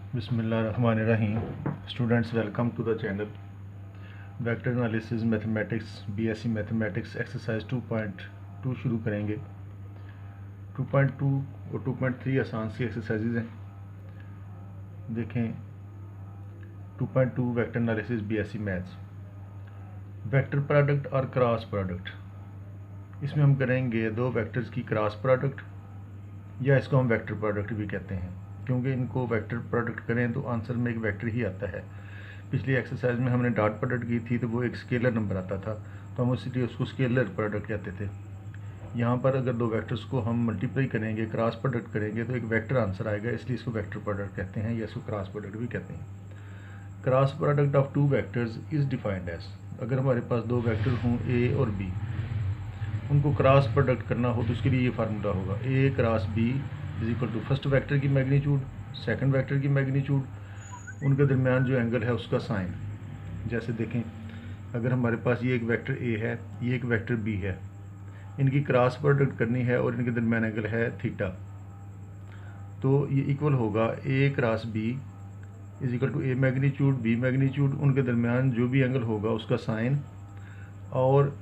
बिस्मिल्लाहिर्रहमानिर्रहीम। Students, welcome to the channel vector analysis mathematics BSc mathematics exercise 2.2 शुरू करेंगे। 2.2 और 2.3 आसान सी एक्सरसाइजेज हैं। देखें 2.2 vector analysis BSc maths, vector product और क्रॉस प्रोडक्ट। इसमें हम करेंगे दो वेक्टर्स की क्रॉस प्रोडक्ट, या इसको हम वेक्टर प्रोडक्ट भी कहते हैं, क्योंकि इनको वेक्टर प्रोडक्ट करें तो आंसर में एक वेक्टर ही आता है। पिछली एक्सरसाइज में हमने डॉट प्रोडक्ट की थी तो वो एक स्केलर नंबर आता था, तो हम इसलिए उसको स्केलर प्रोडक्ट कहते थे। यहाँ पर अगर दो वेक्टर्स को हम मल्टीप्लाई करेंगे, क्रॉस प्रोडक्ट करेंगे, तो एक वेक्टर आंसर आएगा, इसलिए इसको वेक्टर प्रोडक्ट कहते हैं या इसको क्रॉस प्रोडक्ट भी कहते हैं। Cross product of two vectors is defined as, अगर हमारे पास दो वेक्टर हों ए और बी, उनको क्रॉस प्रोडक्ट करना हो तो उसके लिए ये फार्मूला होगा A cross B is equal to first vector की मैग्नीट्यूड, सेकंड वेक्टर की मैग्नीट्यूड, उनके दरमियान जो एंगल है उसका साइन। जैसे देखें, अगर हमारे पास ये एक वेक्टर ए है, ये एक वेक्टर बी है, इनकी क्रॉस प्रोडक्ट करनी है और इनके दरमियान एंगल है थीटा, तो ये इक्वल होगा A cross B is equal to A magnitude B magnitude, उनके दरमियान जो भी एंगल होगा उसका साइन, और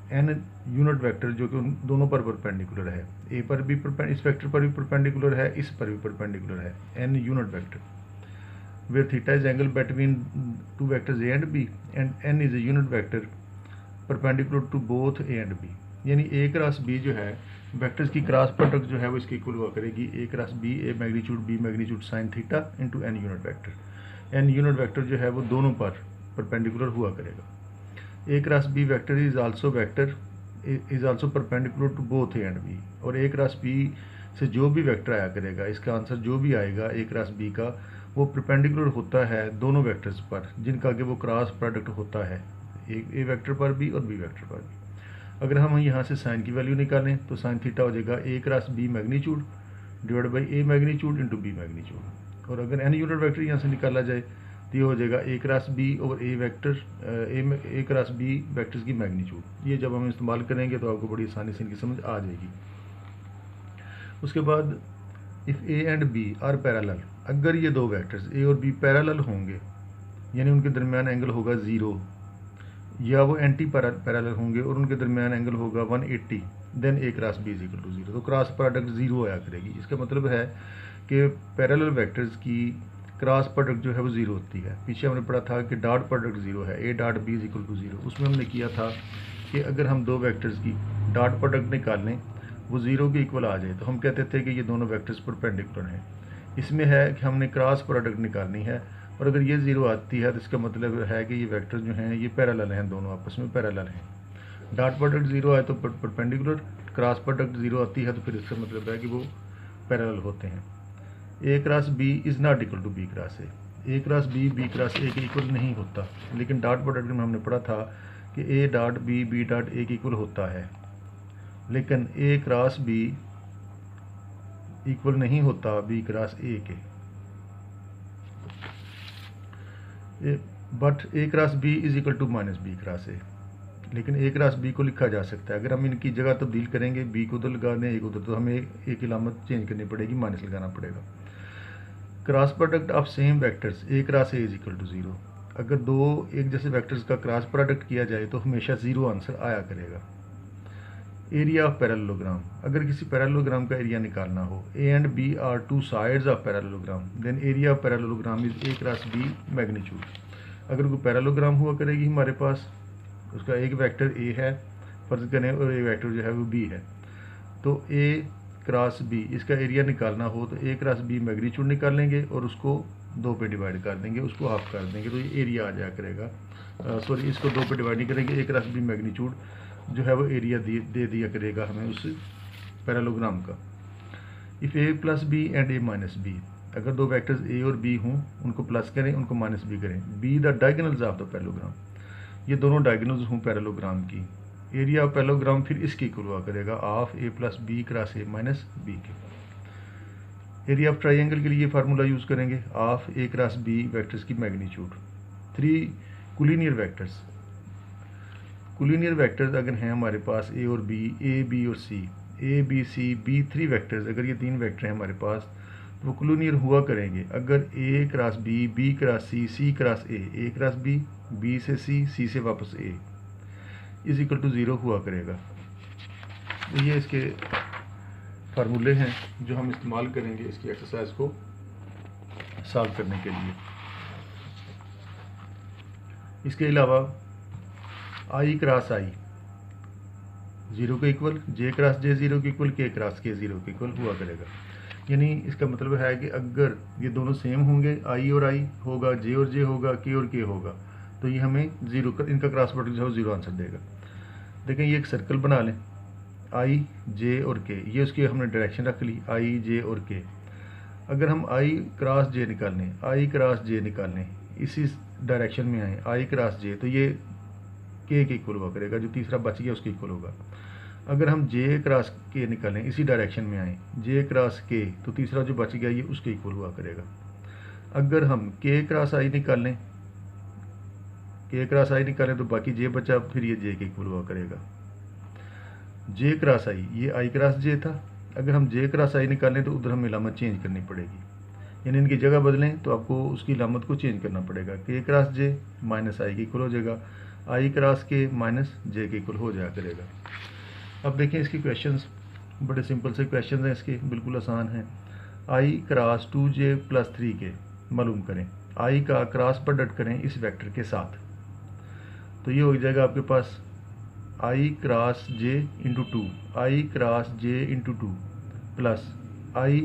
एन यूनिट वेक्टर जो कि उन दोनों पर परपेंडिकुलर है, ए पर भी इस वेक्टर पर भी परपेंडिकुलर है, इस पर भी परपेंडिकुलर है, an unit vector, where theta is angle between two vectors a and b and n is a unit vector perpendicular to both A and b. यानी ए क्रॉस बी जो है वेक्टर्स की cross product जो है वो इसके equal हुआ करेगी A cross B, A magnitude B magnitude sine theta into N unit vector. N unit vector जो है वो दोनों पर परपेंडिकुलर हुआ करेगा। A cross B vector is also perpendicular to both A and B, और ए क्रॉस बी से जो भी वेक्टर आया करेगा, इसका आंसर जो भी आएगा ए क्रॉस बी का, वो परपेंडिकुलर होता है दोनों वेक्टर्स पर जिनका आगे वो क्रॉस प्रोडक्ट होता है, ए वेक्टर पर भी और बी वेक्टर पर भी। अगर हम यहाँ से साइन की वैल्यू निकालें तो साइन थीटा हो जाएगा A cross B magnitude divide by A magnitude into B magnitude, और अगर एन यूनिट वेक्टर यहाँ से निकाला जाए तो ये हो जाएगा A cross B over A vector A cross B vectors की मैग्नीट्यूड। ये जब हम इस्तेमाल करेंगे तो आपको बड़ी आसानी से इनकी समझ आ जाएगी। उसके बाद if a and b are parallel, अगर ये दो वेक्टर्स ए और बी पैरेलल होंगे, यानी उनके दरमियान एंगल होगा 0, या वो एंटी पैरेलल होंगे और उनके दरमियान एंगल होगा 180, then a cross B is equal to 0, तो क्रॉस प्रोडक्ट 0 आया करेगी। इसका मतलब है कि पैरेलल वेक्टर्स की क्रॉस प्रोडक्ट जो है वो 0 होती है। पीछे हमने पढ़ा था कि डॉट प्रोडक्ट 0 है, a dot b is equal to 0, उसमें हमने किया था कि अगर हम दो वेक्टर्स की डॉट प्रोडक्ट निकालें वो 0 के इक्वल आ जाए तो हम कहते थे कि ये दोनों वेक्टर्स परपेंडिकुलर हैं। इसमें है कि हमने क्रॉस प्रोडक्ट निकालनी है, और अगर ये 0 आती है तो इसका मतलब है कि ये वेक्टर जो हैं ये पैरेलल हैं, दोनों आपस में पैरेलल हैं। डॉट प्रोडक्ट 0 आए तो परपेंडिकुलर, क्रॉस प्रोडक्ट 0 आती है तो फिर इसका मतलब है कि वो पैरेलल होते हैं। A cross B is not equal to B cross A cross B B cross ए के इक्वल नहीं होता, लेकिन डॉट प्रोडक्ट में हमने पढ़ा था कि a dot b dot a के इक्वल होता है, लेकिन ए क्रॉस बी इक्वल नहीं होता बी क्रॉस ए के। But a cross B is equal to minus b cross a, लेकिन ए क्रॉस बी को लिखा जा सकता है। अगर हम इनकी जगह तब्दील करेंगे, बी को तो लगा दें, ए को तो हमें ए की अलामत चेंज करनी पड़ेगी, माइनस लगाना पड़ेगा। Cross product of same vectors a cross a is equal to 0, अगर दो एक जैसे वेक्टर्स का क्रॉस प्रोडक्ट किया जाए तो हमेशा 0 आंसर आया करेगा। एरिया ऑफ पैरेललोग्राम, अगर किसी पैरेललोग्राम का एरिया निकालना हो, a and b are two sides of parallelogram, then area of parallelogram is a cross B magnitude. अगर कोई पैरेललोग्राम हुआ करेगी हमारे पास, उसका एक वेक्टर ए है फर्ज करें और एक वेक्टर जो है वो बी है, तो ए क्रॉस बी इसका एरिया निकालना हो तो ए क्रॉस बी मैग्नीट्यूड निकालेंगे और उसको 2 पे डिवाइड कर देंगे, उसको हाफ कर देंगे, तो ये एरिया आ जाया करेगा। सॉरी, इसको 2 पे डिवाइड नहीं करेंगे, ए क्रॉस बी मैग्नीट्यूड जो है वो एरिया दे दिया करेगा हमें उस पैरेललोग्राम का। If a plus B and a minus B, अगर दो वेक्टर्स ए और बी हों, उनको प्लस करें, उनको माइनस बी करें, be the diagonals of the parallelogram, ये दोनों डायगोनल्स हों पैरेललोग्राम की, एरिया ऑफ पैरेललोग्राम फिर इसके इक्वल हुआ करेगा of a plus b cross A minus b के। एरिया ऑफ ट्राइंगल के लिए फार्मूला यूज़ करेंगे of a cross B vectors की magnitude. 3 collinear vectors, collinear vectors अगर हैं हमारे पास ए और बी, ए बी और C, A B C B 3 vectors, अगर ये 3 वेक्टर हैं हमारे पास, तो वो कोलिनियर हुआ करेंगे अगर A cross B, B cross C, C cross A cross B, B से सी से वापस ए इज इक्वल टू 0 हुआ करेगा। तो ये इसके फार्मूले हैं जो हम इस्तेमाल करेंगे इसकी एक्सरसाइज को सॉल्व करने के लिए। इसके अलावा आई क्रॉस आई 0 के इक्वल, जे क्रॉस जे 0 के इक्वल, के क्रॉस के 0 के इक्वल हुआ करेगा। यानी इसका मतलब है कि अगर ये दोनों सेम होंगे, आई और आई होगा, जे और जे होगा, के और के होगा, तो ये हमें 0 इनका क्रॉस प्रोडक्ट जो है 0 आंसर देगा। देखें ये एक सर्कल बना लें, आई जे और के, ये उसकी हमने डायरेक्शन रख ली आई जे और के। अगर हम आई क्रॉस जे निकालें, आई क्रॉस जे निकालें, इसी डायरेक्शन में आए आई क्रॉस जे, तो ये के इक्वल हुआ करेगा, जो तीसरा बच गया उसके इक्वल होगा। अगर हम जे क्रॉस के निकालें, इसी डायरेक्शन में आए जे क्रॉस के, तो तीसरा जो बच गया ये उसके इक्वल हुआ करेगा। अगर हम के क्रॉस आई निकालें, के क्रॉस आई निकालें तो बाकी जे बचा, फिर ये जे के इक्वल हुआ करेगा। जे क्रॉस आई ये आई क्रॉस जे था, अगर हम जे क्रॉस आई निकालें तो उधर हमें लामत चेंज करनी पड़ेगी, यानी इनकी जगह बदलें तो आपको उसकी लामत को चेंज करना पड़ेगा। के क्रॉस जे माइनस आई के इक्वल हो जाएगा, आई क्रॉस के माइनस जे के इक्वल हो जाया करेगा। अब देखें इसके क्वेश्चंस, बड़े सिंपल से क्वेश्चंस हैं इसके, बिल्कुल आसान हैं। आई क्रॉस 2j + 3k मालूम करें, आई का क्रॉस प्रोडक्ट करें इस वेक्टर के साथ, तो ये हो जाएगा आपके पास आई क्रॉस j × 2, आई क्रॉस j × 2 प्लस आई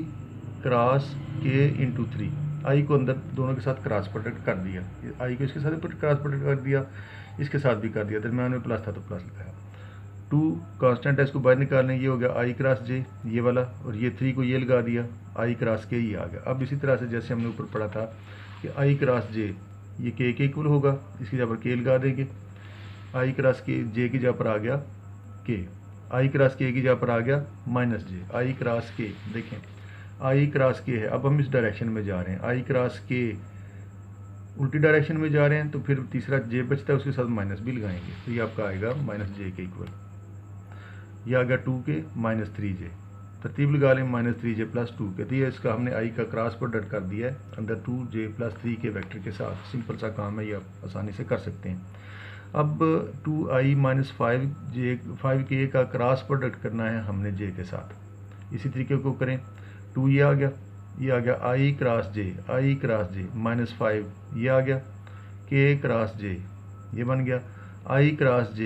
क्रॉस k × 3। आई को अंदर दोनों के साथ क्रॉस प्रोडक्ट कर दिया, आई को इसके साथ क्रॉस प्रोडक्ट कर दिया, इसके साथ भी कर दिया, दरम्यान में प्लस था तो प्लस लगाया। 2 कांस्टेंट है, इसको बाहर निकालने, ये हो गया आई क्रॉस जे ये वाला, और ये 3 को ये लगा दिया, आई क्रॉस के ये आ गया। अब इसी तरह से जैसे हमने ऊपर पढ़ा था कि आई क्रॉस जे ये के इक्वल होगा, इसकी जगह पर के लगा देंगे, आई क्रॉस के जे की जगह पर आ गया के, आई क्रॉस के की जगह पर आ गया माइनस जे, आई क्रॉस के, देखें आई क्रॉस के है, अब हम इस डायरेक्शन में जा रहे हैं, आई क्रॉस के उल्टी डायरेक्शन में जा रहे हैं, तो फिर तीसरा जे बचता है उसके साथ माइनस भी लगाएंगे, तो ये आपका आएगा माइनस जे के इक्वल। यह आ गया 2k माइनस 3j, तरतीब लगा लें -3j + 2k, तो ये इसका हमने आई का क्रॉस प्रोडक्ट कर दिया है अंदर 2j + 3k वेक्टर के साथ। सिंपल सा काम है, ये आप आसानी से कर सकते हैं। अब 2i - 5k का क्रॉस प्रोडक्ट करना है हमने j के साथ, इसी तरीके को करें। 2 ये आ गया, ये आ गया आई क्रॉस जे -5 ये आ गया, k क्रॉस j ये बन गया, आई क्रॉस j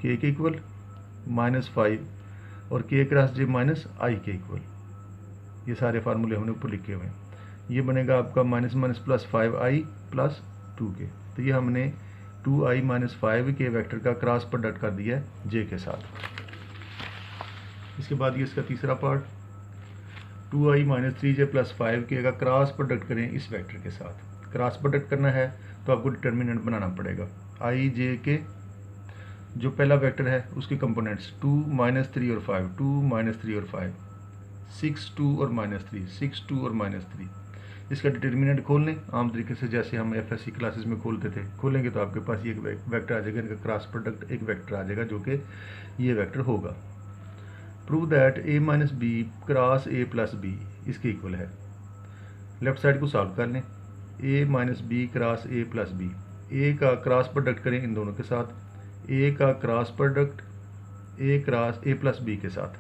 k के इक्वल -5 और k क्रॉस j माइनस आई के इक्वल। ये सारे फार्मूले हमने ऊपर लिखे हुए हैं। ये बनेगा आपका -5i + 2k, तो ये हमने 2i - 5k वेक्टर का क्रॉस प्रोडक्ट कर दिया है j के साथ। इसके बाद ये इसका तीसरा पार्ट, 2i - 3j + 5k का क्रॉस प्रोडक्ट करें इस वेक्टर के साथ। क्रॉस प्रोडक्ट करना है तो आपको डिटर्मिनेंट बनाना पड़ेगा, i j के जो पहला वेक्टर है उसके कंपोनेंट्स 2 - 3 और 5, 2 - 3 और 5, 6 2 और -3, 6 2 और -3। इसका डिटर्मिनेंट खोल लें आम तरीके से, जैसे हम FSC क्लासेस में खोलते थे। खोलेंगे तो आपके पास ये एक वेक्टर आ जाएगा, इनका क्रॉस प्रोडक्ट एक वेक्टर आ जाएगा जो कि ये वेक्टर होगा। Prove that a - b cross a + b इसके इक्वल है। लेफ्ट साइड को सॉल्व कर लें, a - b cross a + b, a का क्रॉस प्रोडक्ट करें इन दोनों के साथ, a का cross product a cross a + b के साथ,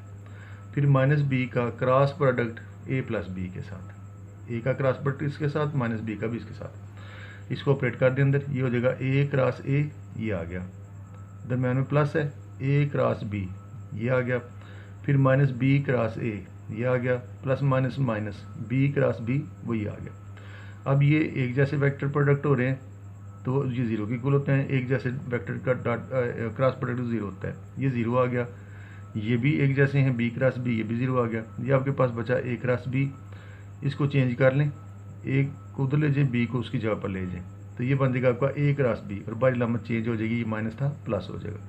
फिर -b का क्रॉस प्रोडक्ट a + b के साथ, a का क्रॉस प्रोडक्ट इसके साथ, -b का भी इसके साथ। इसको ऑपरेट कर दें अंदर, ये हो जाएगा a क्रॉस a ये आ गया, दरम्यान में प्लस है a क्रॉस b ये आ गया, फिर -b क्रॉस a ये आ गया, plus minus b cross b वही आ गया। अब ये एक जैसे वेक्टर प्रोडक्ट हो रहे हैं तो ये 0 के इक्वल होते हैं, एक जैसे वेक्टर का क्रॉस प्रोडक्ट 0 होता है, ये 0 आ गया। ये भी एक जैसे हैं b क्रॉस b, ये भी 0 आ गया। ये आपके पास बचा a क्रॉस b, इसको चेंज कर लें, a को उधर ले जाएं, b को उसकी जगह पर ले जाएं, तो ये बन जाएगा आपका a क्रॉस b, और बारी लामत चेंज हो जाएगी, ये माइनस था प्लस हो जाएगा।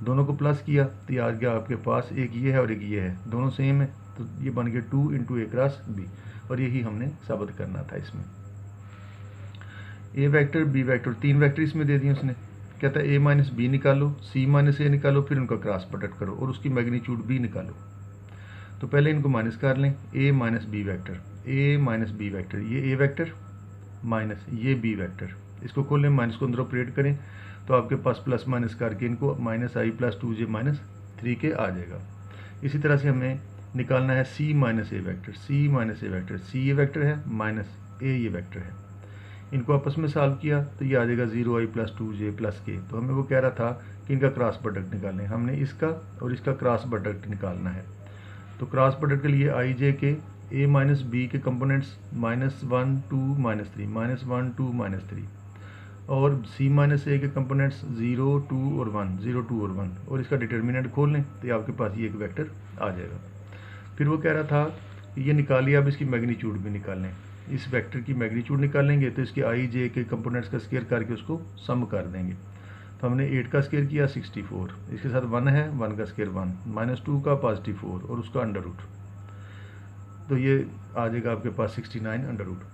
दोनों को प्लस किया तो ये आ गया आपके पास, एक ये है और एक ये है, दोनों सेम है, तो ये बन गया 2 × a क्रॉस b, और यही हमने साबित करना था इसमें। ए वेक्टर बी वेक्टर, 3 वेक्टर इसमें दे दिए उसने, कहता है a - b निकालो, c - a निकालो, फिर उनका क्रॉस प्रोडक्ट करो और उसकी मैग्नीट्यूड b निकालो। तो पहले इनको माइनस कर लें, a - b vector, a minus b vector, ये ए वेक्टर माइनस ये बी वेक्टर, इसको खोल लें, माइनस को अंदर ऑपरेट करें तो आपके पास प्लस माइनस करके इनको माइनस आई प्लस 2j माइनस 3 के आ जाएगा। इसी तरह से हमें निकालना है सी माइनस ए वेक्टर, सी माइनस ए वेक्टर, सी ये वेक्टर है माइनस ए ये वेक्टर है, इनको आपस में सॉल्व किया तो ये आ जाएगा 0i plus 2j plus k। तो हमें वो कह रहा था कि इनका क्रॉस प्रोडक्ट निकालें, हमने इसका और इसका क्रॉस प्रोडक्ट निकालना है। तो क्रॉस प्रोडक्ट के लिए आई जे के ए माइनस बी के कंपोनेंट्स -1 2 -3 -1 2 -3 और सी माइनस ए के कंपोनेंट्स 0 2 और 1 0 2 और 1 और इसका डिटर्मिनेंट खोल लें तो आपके पास ये एक वेक्टर आ जाएगा। फिर वो कह रहा था कि ये निकालिए, अब इसकी मैग्नीट्यूड भी निकालें, इस वेक्टर की मैग्नीट्यूड निकालेंगे तो इसके आई जे के कंपोनेंट्स का स्केयर करके उसको सम कर देंगे। तो हमने 8 का स्केयर किया 64, इसके साथ 1 है, 1 का स्केयर 1 -2 का +4 और उसका अंडर रूट, तो ये आ जाएगा आपके पास 69 under root.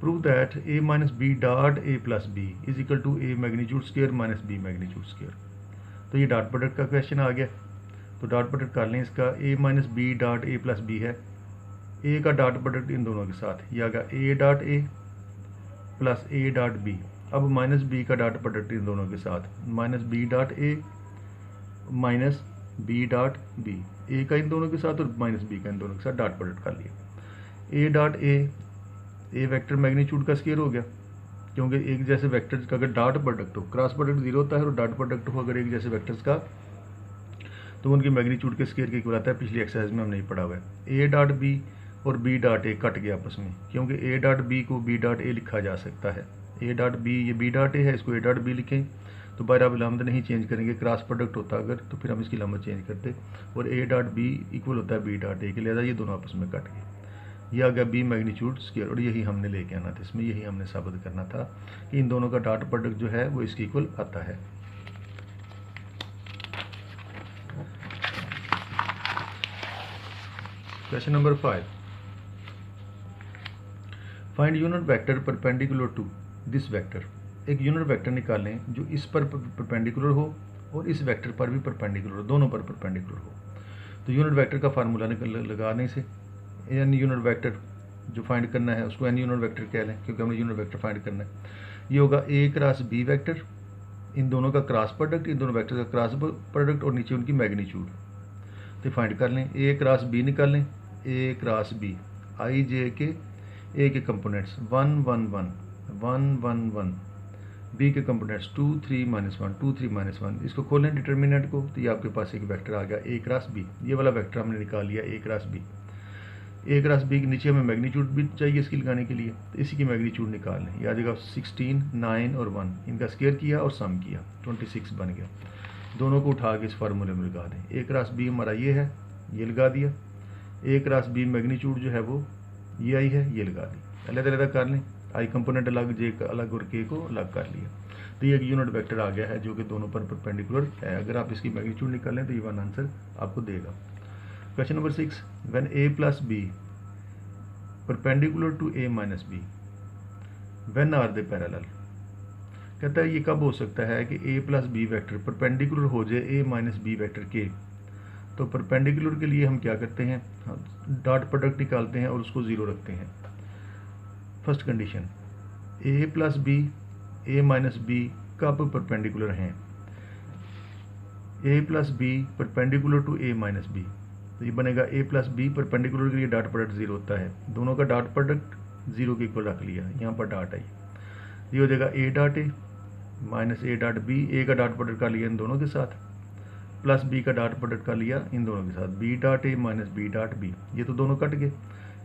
Prove that a minus b dot a plus B is equal to a magnitude square minus b magnitude square. तो ये डॉट प्रोडक्ट का क्वेश्चन आ गया, तो डॉट प्रोडक्ट कर लें इसका, a minus b dot a plus b है, a का डॉट प्रोडक्ट इन दोनों के साथ ये आ गया a dot a plus a dot b। अब माइनस b का डॉट प्रोडक्ट इन दोनों के साथ minus b dot a minus b dot b, a का इन दोनों के साथ और माइनस b का इन दोनों के साथ डॉट प्रोडक्ट कर लिया। a dot a vector magnitude का स्केयर हो गया, क्योंकि एक जैसे वेक्टर्स का अगर डॉट प्रोडक्ट हो, क्रॉस प्रोडक्ट 0 होता है और डॉट प्रोडक्ट हो अगर एक जैसे वेक्टर्स का, तो उनकी मैग्नीट्यूड के स्केयर के इक्वल आता है। पिछली एक्सरसाइज में हमने पढ़ा हुआ है। a डॉट b और b डॉट a कट गया आपस में, क्योंकि a डॉट b को b डॉट a लिखा जा सकता है। a डॉट b ये b डॉट a है, इसको a डॉट b लिखें तो बाहर आप लामद नहीं चेंज करेंगे, क्रॉस प्रोडक्ट होता अगर तो फिर हम इसकी लामद चेंज करते, और a डॉट b इक्वल होता है b डॉट a के, लिहाजा ये दोनों आपस में कट गए। ये आ गया b मैग्नीट्यूड स्केयर, और यही हमने लेके आना था इसमें, यही हमने साबित करना था कि इन दोनों का डॉट प्रोडक्ट जो है वो इसके इक्वल आता है। Question number 5, find unit vector perpendicular to this vector. एक यूनिट वेक्टर निकालें जो इस पर परपेंडिकुलर हो और इस वेक्टर पर भी परपेंडिकुलर हो, दोनों पर परपेंडिकुलर हो। तो यूनिट वेक्टर का फार्मूला लगाने से एन यूनिट वेक्टर जो फाइंड करना है उसको एन यूनिट वेक्टर कह लें, क्योंकि हमने यूनिट वेक्टर फाइंड करना है। ये होगा a क्रॉस b वेक्टर, इन दोनों का क्रॉस प्रोडक्ट, इन दोनों वेक्टर का क्रॉस प्रोडक्ट और नीचे उनकी मैग्नीट्यूड। तो फाइंड कर लें, a क्रॉस b निकाल लें, a क्रॉस b आई जे के a के कंपोनेंट्स 1 1 1 1 1 1, b के कंपोनेंट्स 2 3 -1 2 3 -1। इसको खोलें डिटर्मिनेंट को तो ये आपके पास एक वेक्टर आ गया a क्रॉस b, ये वाला वेक्टर हमने निकाल लिया a cross b। a cross b के नीचे हमें मैग्नीट्यूड भी चाहिए इसकी लगाने के लिए, तो इसी की मैग्नीट्यूड निकाल लें। ये आ जाएगा 16 9 और 1, इनका स्केयर किया और सम किया 26 बन गया। दोनों को उठा के इस फार्मूले में लगा दें। a क्रॉस b हमारा ये है, ये लगा दिया, a क्रॉस b मैग्नीट्यूड जो है वो ये आई है, ये लगा दी, अलग-अलग कर लें, आई कंपोनेंट अलग, जे अलग और के को अलग कर लिया। तो ये एक यूनिट वेक्टर आ गया है जो कि दोनों पर परपेंडिकुलर है। अगर आप इसकी मैग्नीट्यूड निकालें तो ये वन आंसर आपको देगा। Question number 6, when a plus b perpendicular to a minus b when are they parallel. कहता है ये कब हो सकता है कि a plus b vector perpendicular हो जाए a माइनस बी वेक्टर के। तो परपेंडिकुलर के लिए हम क्या करते हैं, डॉट प्रोडक्ट निकालते हैं और उसको 0 रखते हैं। First condition, a plus b a minus B कब परपेंडिकुलर हैं, a plus b perpendicular to a minus b. तो ये बनेगा a प्लस बी परपेंडिकुलर के लिए डॉट प्रोडक्ट 0 होता है, दोनों का डॉट प्रोडक्ट 0 के इक्वल रख लिया, यहाँ पर डॉट आई, ये हो जाएगा a dot a minus a dot b, a का डॉट प्रोडक्ट का लिया इन दोनों के साथ, प्लस b का डॉट प्रोडक्ट का लिया इन दोनों के साथ, b dot a minus b dot b, ये तो दोनों कट गए।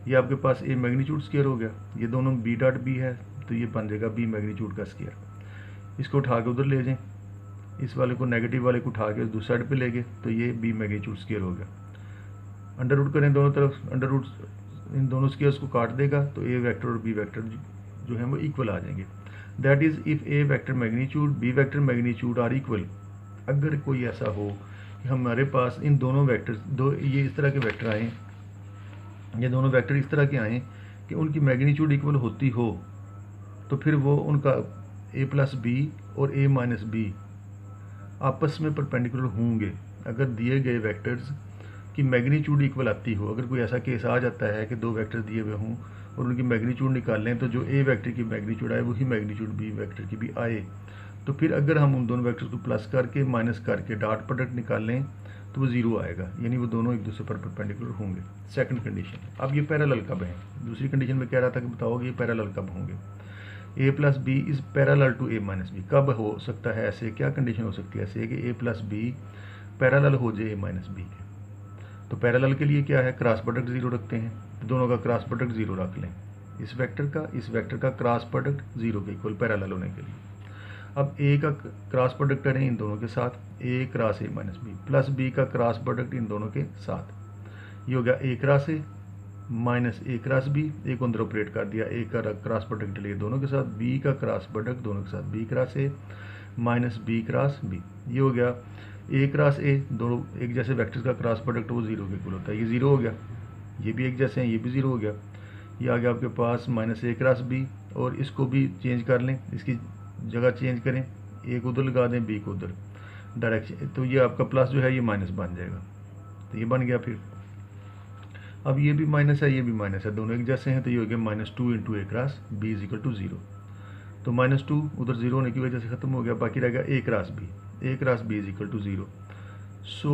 ये आपके पास a मैग्नीट्यूड स्केयर हो गया, ये दोनों b डॉट b है तो ये बन जाएगा b मैग्नीट्यूड का स्केयर। इसको उठा के उधर ले जाएं, इस वाले को नेगेटिव वाले को उठा के दूसरी साइड पे ले गए तो ये b मैग्नीट्यूड स्केयर हो गया। अंडर रूट करें दोनों तरफ, अंडर रूट इन दोनों स्केयर्स को काट देगा तो a वेक्टर और b वेक्टर जो है वो इक्वल आ जाएंगे। That is if a vector magnitude b vector magnitude are equal. अगर कोई ऐसा हो कि हमारे पास इन दोनों वेक्टर ये इस तरह के वेक्टर आए, ये दोनों वेक्टर इस तरह के आए कि उनकी मैग्नीट्यूड इक्वल होती हो, तो फिर वो उनका a प्लस बी और a माइनस बी आपस में परपेंडिकुलर होंगे। अगर दिए गए वेक्टर्स की मैग्नीट्यूड इक्वल आती हो, अगर कोई ऐसा केस आ जाता है कि दो वेक्टर दिए हुए हों और उनकी मैग्नीट्यूड निकालें तो जो ए वेक्टर की मैग्नीट्यूड आए वही मैग्नीट्यूड बी वेक्टर की भी आए, तो फिर अगर हम उन दोनों वेक्टर्स को प्लस करके माइनस करके डॉट प्रोडक्ट निकालें तो वो ज़ीरो आएगा, यानी वो दोनों एक दूसरे पर परपेंडिकुलर होंगे। Second condition. अब ये पैरेलल कब हैं? दूसरी कंडीशन में कह रहा था कि बताओगे ये पैरेलल कब होंगे। A plus B is parallel to A minus B. कब हो सकता है ऐसे, क्या कंडीशन हो सकती है ऐसे कि ए प्लस बी पैरेलल हो जाए ए माइनस बी के? तो पैरेलल के लिए क्या है, क्रॉस प्रोडक्ट ज़ीरो रखते हैं, तो दोनों का क्रॉस प्रोडक्ट ज़ीरो रख लें। इस वेक्टर का क्रॉस प्रोडक्ट ज़ीरो के इक्वल पैरेलल होने के लिए। अब ए का क्रॉस प्रोडक्ट करें इन दोनों के साथ, A cross A minus B, plus B का क्रॉस प्रोडक्ट इन दोनों के साथ। ये हो गया A cross A minus A cross B, A को अंदर ऑपरेट कर दिया, ए का क्रॉस प्रोडक्ट लिए दोनों के साथ, बी का क्रॉस प्रोडक्ट दोनों के साथ, बी क्रॉस ए माइनस बी क्रॉस बी। ये हो गया ए क्रॉस ए, दोनों एक जैसे वेक्टर्स का क्रॉस प्रोडक्ट वो ज़ीरो के इक्वल होता है, ये ज़ीरो हो गया। ये भी एक जैसे हैं, ये भी ज़ीरो हो गया। ये आ गया आपके पास माइनस ए क्रॉस बी, और इसको भी चेंज कर लें, इसकी जगह चेंज करें, ए को उधर लगा दें, बी को उधर डायरेक्शन, तो ये आपका प्लस जो है ये माइनस बन जाएगा, तो ये बन गया। फिर अब ये भी माइनस है, ये भी माइनस है, दोनों एक जैसे हैं, तो ये हो गया -2 into a cross B is equal to 0। तो -2 उधर 0 होने की वजह से ख़त्म हो गया, बाकी रह गया A cross B is equal to 0। So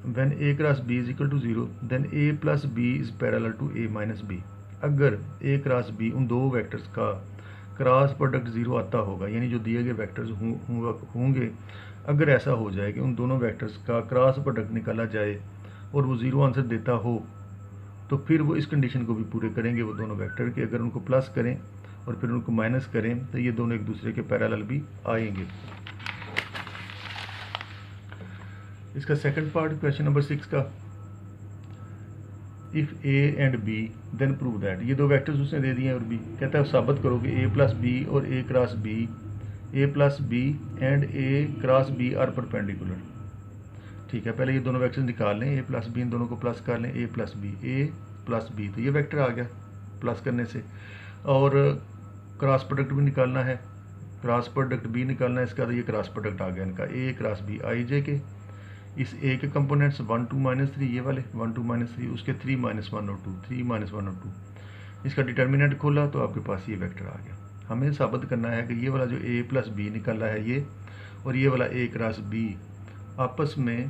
when A cross B is equal to 0 then A plus B is parallel to A minus B. अगर ए क्रॉस बी उन दो वेक्टर्स का क्रॉस प्रोडक्ट 0 आता होगा, यानी जो दिए गए वेक्टर्स होंगे, अगर ऐसा हो जाए कि उन दोनों वेक्टर्स का क्रॉस प्रोडक्ट निकाला जाए और वो 0 आंसर देता हो, तो फिर वो इस कंडीशन को भी पूरे करेंगे वो दोनों वेक्टर के। अगर उनको प्लस करें और फिर उनको माइनस करें तो ये दोनों एक दूसरे के पैरेलल भी आएंगे। इसका सेकंड पार्ट क्वेश्चन नंबर 6 का, if a and b then prove that. ये दो वेक्टर्स उसने दे दिए हैं और बी कहता है साबित करो कि ए प्लस बी और A cross B, A plus B and A cross B are perpendicular. ठीक है, पहले ये दोनों वेक्टर्स निकाल लें, ए प्लस बी, इन दोनों को प्लस कर लें, ए प्लस बी, तो ये वेक्टर आ गया प्लस करने से। और क्रॉस प्रोडक्ट भी निकालना है, क्रॉस प्रोडक्ट भी निकालना है इसका, तो ये क्रॉस प्रोडक्ट आ गया इनका, ए क्रॉस बी आई जे के। इस ए के कंपोनेंट्स 1 2 -3, ये वाले 1 2 -3, उसके 3 -1 और 2, 3 -1 और 2। इसका डिटर्मिनेंट खोला तो आपके पास ये वेक्टर आ गया। हमें साबित करना है कि ये वाला जो ए प्लस बी निकल रहा है ये, और ये वाला ए क्रॉस बी आपस में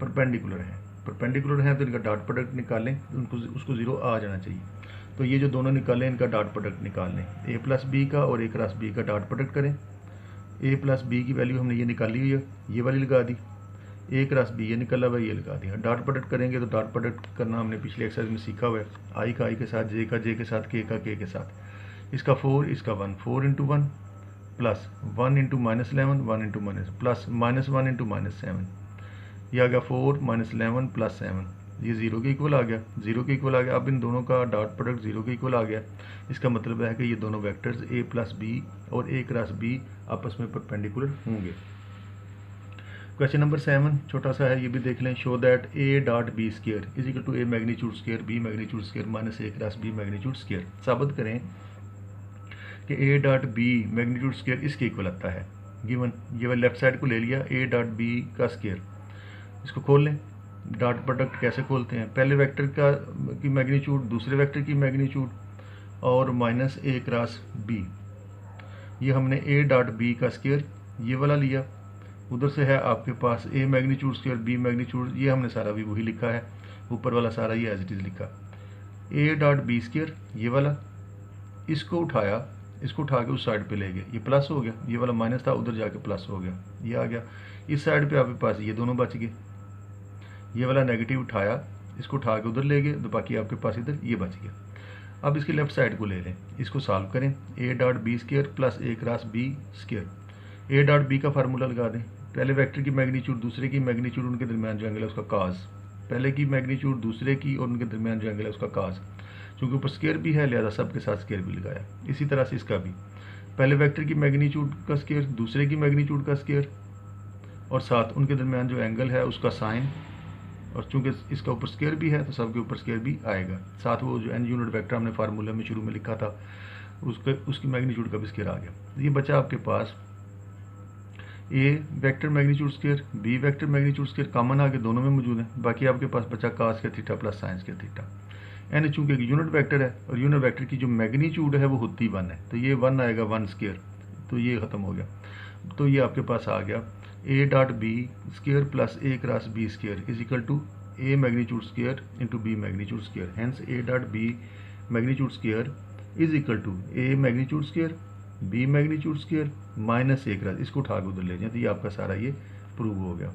परपेंडिकुलर हैं, तो इनका डॉट प्रोडक्ट निकालें, उनको उसको 0 आ जाना चाहिए। तो ये जो दोनों निकालें इनका डॉट प्रोडक्ट निकाल लें, ए प्लस बी का और ए क्रॉस बी का डॉट प्रोडक्ट करें। ए प्लस बी की वैल्यू हमने ये निकाली हुई है, ये वाली लगा दी, ए क्रॉस बी ये निकला हुआ ये लगा दिया। डॉट प्रोडक्ट करेंगे तो डॉट प्रोडक्ट करना हमने पिछले एक्सरसाइज में सीखा हुआ है, आई का आई के साथ, जे का जे के साथ, के का के के साथ। इसका 4 इसका 1, 4 into 1 plus 1 into -11, 1 into plus -1 into -7, ये आ गया 4 -11 प्लस 7, ये 0 के इक्वल आ गया, 0 के इक्वल आ गया। अब इन दोनों का डॉट प्रोडक्ट 0 के इक्वल आ गया। इसका मतलब है कि ये दोनों वेक्टर्स ए प्लस बी और ए क्रॉस बी आपस में परपेंडिकुलर होंगे। क्वेश्चन नंबर 7 छोटा सा है, ये भी देख लें। Show that a dot b square is equal to A magnitude square b magnitude square minus A cross B magnitude square. साबित करें कि a dot b magnitude square इसके इक्वल आता है। गिवन ये वाला लेफ्ट साइड को ले लिया, ए डॉट बी का स्क्वायर, इसको खोल लें। डॉट प्रोडक्ट कैसे खोलते हैं, पहले वेक्टर का की मैग्नीट्यूड दूसरे वेक्टर की मैग्नीट्यूड और माइनस ए क्रॉस बी। ये हमने ए डॉट बी का स्क्वायर ये वाला लिया, उधर से है आपके पास a magnitude square b magnitude, ये हमने सारा भी वही लिखा है, ऊपर वाला सारा ये एज इट इज़ लिखा। ए डॉट बी स्क्वायर ये वाला, इसको उठाया, इसको उठा के उस साइड पे ले गए, ये प्लस हो गया, ये वाला माइनस था उधर जाके प्लस हो गया, ये आ गया। इस साइड पे आपके पास ये दोनों बच गए, ये वाला नेगेटिव उठाया, इसको उठा के उधर ले गए, तो बाकी आपके पास इधर ये बच गया। अब इसके लेफ्ट साइड को ले लें, इसको सॉल्व करें। A dot b square plus a cross b square. A dot b का फार्मूला लगा दें, पहले वेक्टर की मैग्नीट्यूड दूसरे की मैग्नीट्यूड, उनके दरमियान जो एंगल है उसका काज, पहले की मैग्नीट्यूड दूसरे की और उनके दरमियान जो एंगल है उसका काज, क्योंकि ऊपर स्क्वायर भी है लिहाजा सबके साथ स्क्वायर भी लगाया। इसी तरह से इसका भी पहले वेक्टर की मैग्नीट्यूड का स्क्वायर दूसरे की मैग्नीट्यूड का स्क्वायर और साथ उनके दरमियान जो एंगल है उसका साइन, और चूंकि इसका ऊपर स्क्वायर भी है तो सबके ऊपर स्क्वायर भी आएगा। साथ वो जो एन यूनिट वेक्टर हमने फार्मूला में शुरू में लिखा था उसकी मैग्नीट्यूड का भी स्क्वायर आ गया। ये बचा आपके पास A vector magnitude square B vector magnitude square common आगे दोनों में मौजूद है, बाकी आपके पास बचा कास के थीटा प्लस साइंस के थीटा। एन चूँकि एक यूनिट वेक्टर है और यूनिट वेक्टर की जो मैग्नीट्यूड है वो होती 1 है, तो ये 1 आएगा 1 स्क्वायर, तो ये ख़त्म हो गया। तो ये आपके पास आ गया a dot b square plus a cross b square is equal to A magnitude square into B magnitude square. Hence a dot b magnitude square is equal to A magnitude square b magnitude square minus A cross, इसको उठा के उधर ले जाए, तो ये आपका सारा ये प्रूव हो गया।